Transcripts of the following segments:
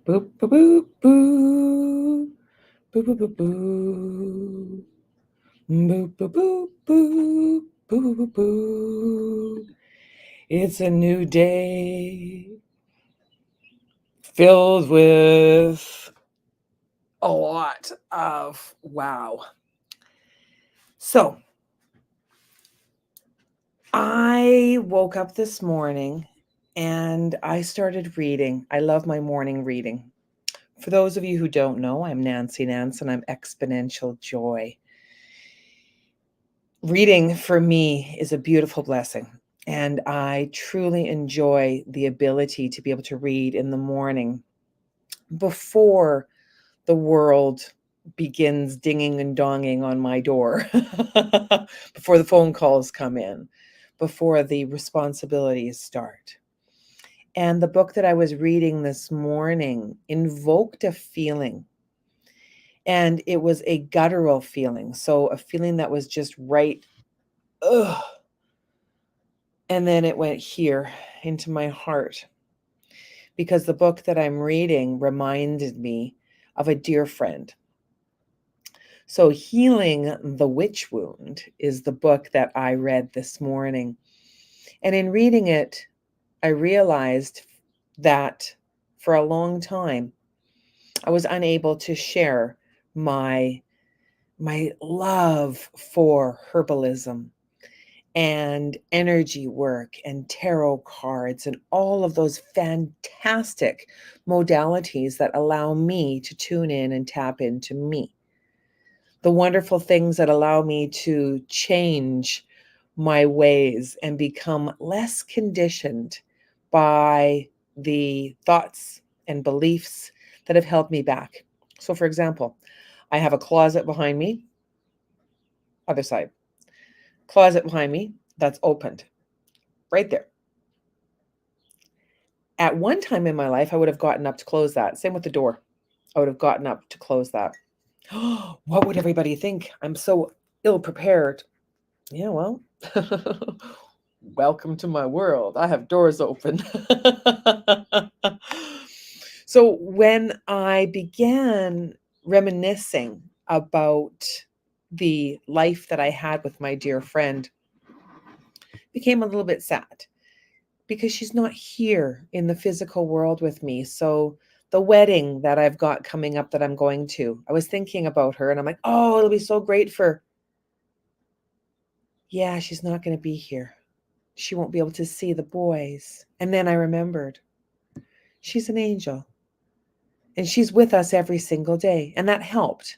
Boop, boop, boop, boop. Boop, boop, boop, boop. Boop, boop, boop, boop. Boop, boop, boop, boop. It's a new day filled with a lot of wow. So, I woke up this morning and I started reading. I love my morning reading. For those of you who don't know, I'm Nancy Nance and I'm Exponential Joy. Reading for me is a beautiful blessing, and I truly enjoy the ability to be able to read in the morning before the world begins dinging and donging on my door, before the phone calls come in, before the responsibilities start. And the book that I was reading this morning invoked a feeling, and it was a guttural feeling. So, a feeling that was just right, ugh. And then it went here into my heart because the book that I'm reading reminded me of a dear friend. So, Healing the Witch Wound is the book that I read this morning. And in reading it, I realized that for a long time, I was unable to share my love for herbalism and energy work and tarot cards and all of those fantastic modalities that allow me to tune in and tap into me. The wonderful things that allow me to change my ways and become less conditioned by the thoughts and beliefs that have held me back. So, for example, I have a closet behind me, other side, closet behind me that's opened right there. At one time in my life, I would have gotten up to close that. Same with the door. I would have gotten up to close that. What would everybody think? I'm so ill prepared. Yeah, well, welcome to my world. I have doors open. So when I began reminiscing about the life that I had with my dear friend, became a little bit sad because she's not here in the physical world with me. So the wedding that I've got coming up that I'm going to, I was thinking about her and I'm like, oh, it'll be so great for, yeah, she's not going to be here. She won't be able to see the boys. And then I remembered she's an angel and she's with us every single day. And that helped.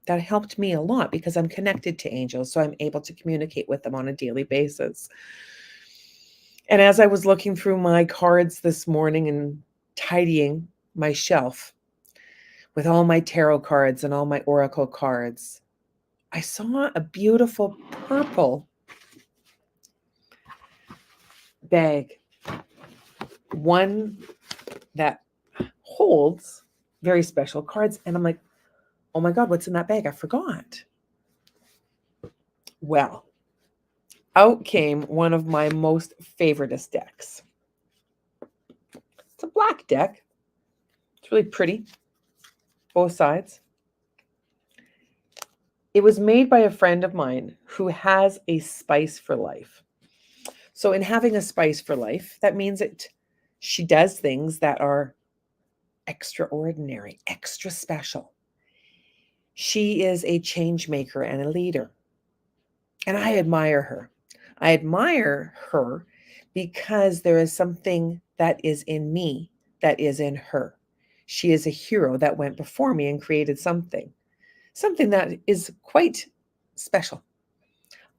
That helped me a lot because I'm connected to angels. So I'm able to communicate with them on a daily basis. And as I was looking through my cards this morning and tidying my shelf with all my tarot cards and all my oracle cards, I saw a beautiful purple bag, one that holds very special cards. And I'm like, oh my God, what's in that bag? I forgot. Well, out came one of my most favoritist decks. It's a black deck. It's really pretty, both sides. It was made by a friend of mine who has a spice for life. So, in having a spice for life, that means that she does things that are extraordinary, extra special. She is a change maker and a leader. And I admire her. I admire her because there is something that is in me that is in her. She is a hero that went before me and created something that is quite special.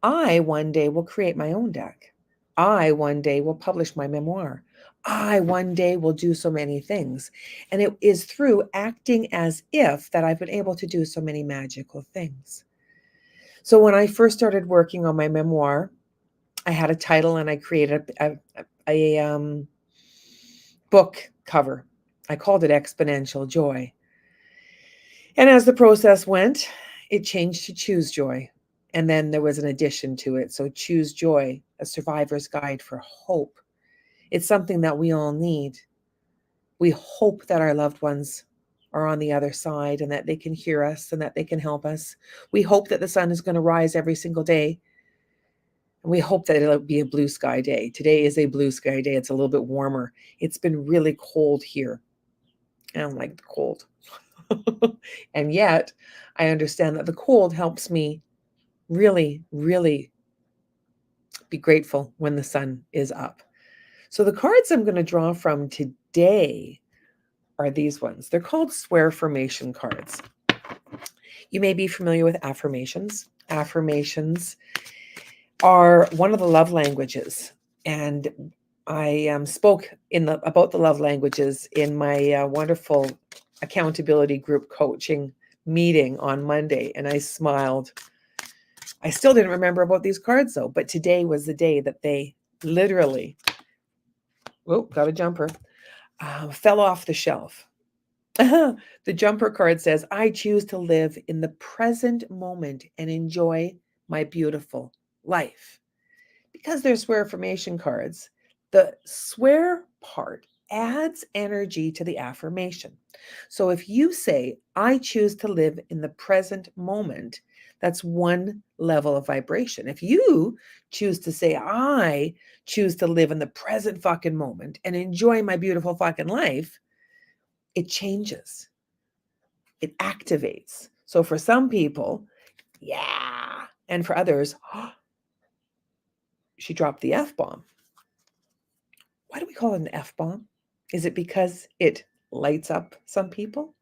I one day will create my own deck. I one day will publish my memoir. I one day will do so many things. And it is through acting as if that I've been able to do so many magical things. So when I first started working on my memoir, I had a title and I created a book cover. I called it Exponential Joy. And as the process went, it changed to Choose Joy. And then there was an addition to it. So Choose Joy, a survivor's guide for hope. It's something that we all need. We hope that our loved ones are on the other side and that they can hear us and that they can help us. We hope that the sun is going to rise every single day. And we hope that it'll be a blue sky day. Today is a blue sky day. It's a little bit warmer. It's been really cold here. I don't like the cold. And yet, I understand that the cold helps me really, really be grateful when the sun is up. So the cards I'm going to draw from today are these ones. They're called swear formation cards. You may be familiar with affirmations. Affirmations are one of the love languages. And I spoke about the love languages in my wonderful accountability group coaching meeting on Monday, and I smiled. I still didn't remember about these cards though, but today was the day that they literally, got a jumper, fell off the shelf. The jumper card says, I choose to live in the present moment and enjoy my beautiful life. Because they're swear affirmation cards, the swear part adds energy to the affirmation. So if you say, I choose to live in the present moment, that's one level of vibration. If you choose to say, I choose to live in the present fucking moment and enjoy my beautiful fucking life, it changes. It activates. So for some people, yeah. And for others, she dropped the F-bomb. Why do we call it an F-bomb? Is it because it lights up some people?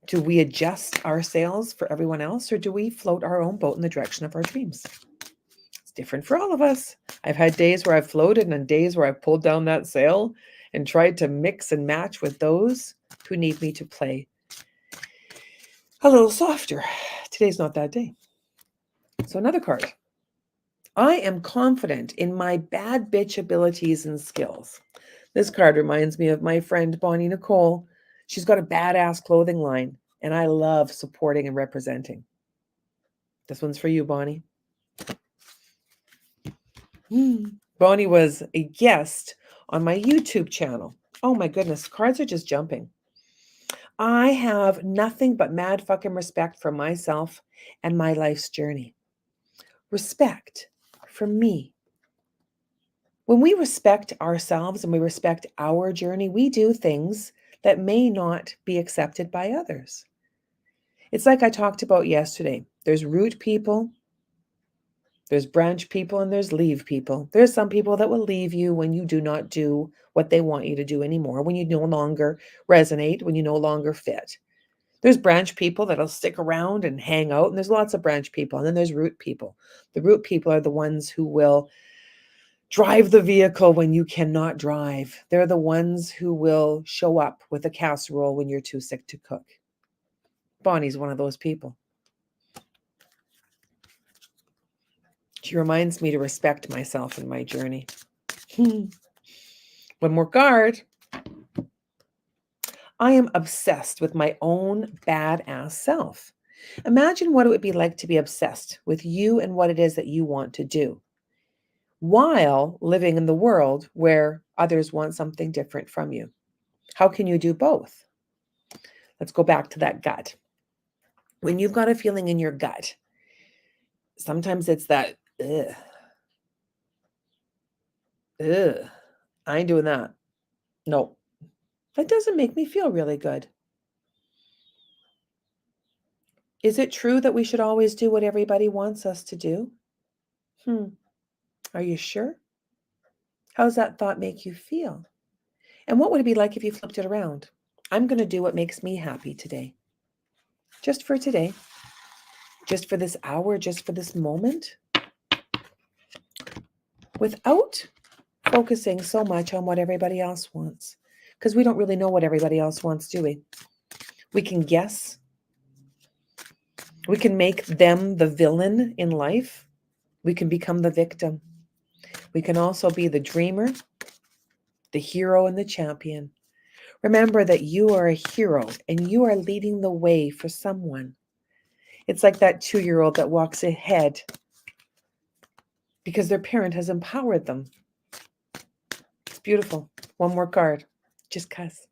Do we adjust our sails for everyone else, or do we float our own boat in the direction of our dreams? It's different for all of us. I've had days where I've floated and days where I've pulled down that sail and tried to mix and match with those who need me to play a little softer. Today's not that day. So another card. I am confident in my bad bitch abilities and skills. This card reminds me of my friend Bonnie Nicole. She's got a badass clothing line, and I love supporting and representing. This one's for you, Bonnie. Bonnie was a guest on my YouTube channel. Oh my goodness, cards are just jumping. I have nothing but mad fucking respect for myself and my life's journey. Respect for me. When we respect ourselves and we respect our journey, we do things that may not be accepted by others. It's like I talked about yesterday. There's root people, there's branch people, and there's leave people. There's some people that will leave you when you do not do what they want you to do anymore, when you no longer resonate, when you no longer fit. There's branch people that'll stick around and hang out, and there's lots of branch people. And then there's root people. The root people are the ones who will drive the vehicle when you cannot drive. They're the ones who will show up with a casserole when you're too sick to cook. Bonnie's one of those people. She reminds me to respect myself and my journey. One more card. I am obsessed with my own badass self. Imagine what it would be like to be obsessed with you and what it is that you want to do, while living in the world where others want something different from you. How can you do both? Let's go back to that gut. When you've got a feeling in your gut, sometimes it's that, ugh, I ain't doing that. No, that doesn't make me feel really good. Is it true that we should always do what everybody wants us to do? Are you sure? How does that thought make you feel? And what would it be like if you flipped it around? I'm going to do what makes me happy today. Just for today. Just for this hour, just for this moment. Without focusing so much on what everybody else wants. Because we don't really know what everybody else wants, do we? We can guess. We can make them the villain in life. We can become the victim. We can also be the dreamer, the hero, and the champion. Remember that you are a hero and you are leading the way for someone. It's like that 2-year-old that walks ahead because their parent has empowered them. It's beautiful. One more card, just 'cause.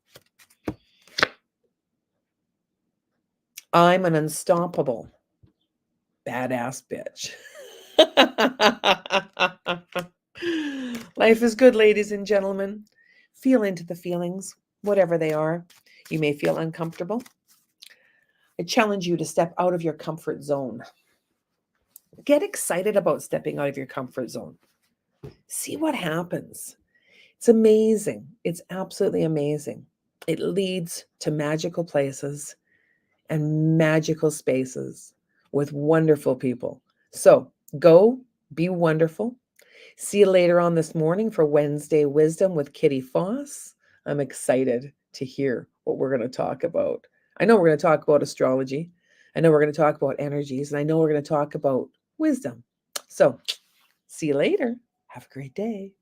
I'm an unstoppable badass bitch. Life is good, ladies and gentlemen. Feel into the feelings, whatever they are. You may feel uncomfortable. I challenge you to step out of your comfort zone. Get excited about stepping out of your comfort zone. See what happens. It's amazing. It's absolutely amazing. It leads to magical places and magical spaces with wonderful people. So go be wonderful. See you later on this morning for Wednesday Wisdom with Kitty Foss. I'm excited to hear what we're going to talk about. I know we're going to talk about astrology. I know we're going to talk about energies, and I know we're going to talk about wisdom. So see you later. Have a great day.